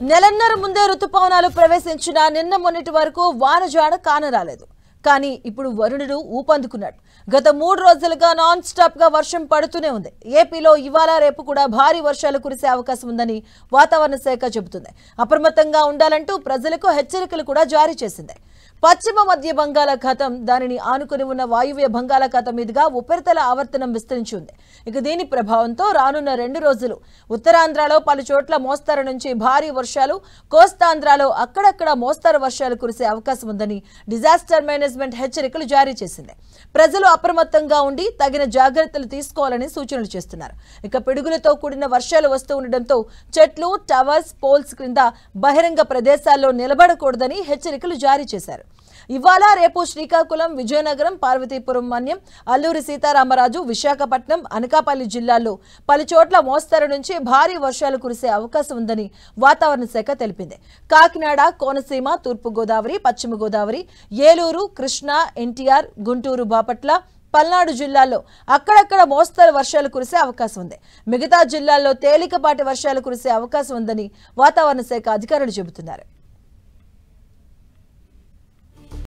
నెలన్నర ముందే రుతుపవనాలు ప్రవేశించిన నిన్న మొన్నటి వరకు వానజాడ కానరాలేదు. కానీ ఇప్పుడు వరుణుడు ఊపందుకున్నాడు. గత 3 రోజులుగా నాన్ స్టాప్ గా వర్షం పడుతూనే ఉంది. ఏపీలో ఇవాళ రేపు కూడా భారీ వర్షాలు కురిసే అవకాశం ఉందని వాతావరణ శాఖ చెబుతుంది. అప్రమత్తంగా ఉండాలంటూ ప్రజలకు హెచ్చరికలు కూడా జారీ చేసింది. పశ్చిమ మధ్య బంగాళాఖాతం దానిని ఆనుకుని ఉన్న వాయువ్య బంగాళాఖాతం మీదుగా ఉపరితల ఆవర్తనం విస్తరించి ఉంది. ఇక దీని ప్రభావంతో రానున్న 2 రోజులు ఉత్తరాంధ్రలో పలు చోట్ల మోస్తరు నుంచి భారీ వర్షాలు, కోస్తాంధ్రలో అక్కడక్కడ మోస్తరు వర్షాలు కురిసే అవకాశం ఉందని డిజాస్టర్ మేనేజ్మెంట్ హెచ్చరికలు జారీ చేసింది. ప్రజలు అప్రమత్తంగా ఉండి తగిన జాగ్రత్తలు తీసుకోవాలని సూచనలు చేస్తున్నారు. ఇక పిడుగులతో కూడిన వర్షాలు వస్తూ ఉండడంతో చెట్లు, టవర్స్, పోల్స్ క్రింద బహిరంగ ప్రదేశాల్లో నిలబడకూడదని హెచ్చరికలు జారీ చేశారు. ఇవాళ రేపు శ్రీకాకుళం, విజయనగరం, పార్వతీపురం, మన్యం, అల్లూరి సీతారామరాజు, విశాఖపట్నం, అనకాపల్లి జిల్లాల్లో పలు చోట్ల మోస్తరు నుంచి భారీ వర్షాలు కురిసే అవకాశం ఉందని వాతావరణ శాఖ తెలిపింది. కాకినాడ, కోనసీమ, తూర్పు గోదావరి, పశ్చిమ గోదావరి, ఏలూరు, కృష్ణా, ఎన్టీఆర్, గుంటూరు, బాపట్ల, పల్నాడు జిల్లాల్లో అక్కడక్కడ మోస్తరు వర్షాలు కురిసే అవకాశం ఉంది. మిగతా జిల్లాల్లో తేలికపాటి వర్షాలు కురిసే అవకాశం ఉందని వాతావరణ శాఖ అధికారులు చెబుతున్నారు.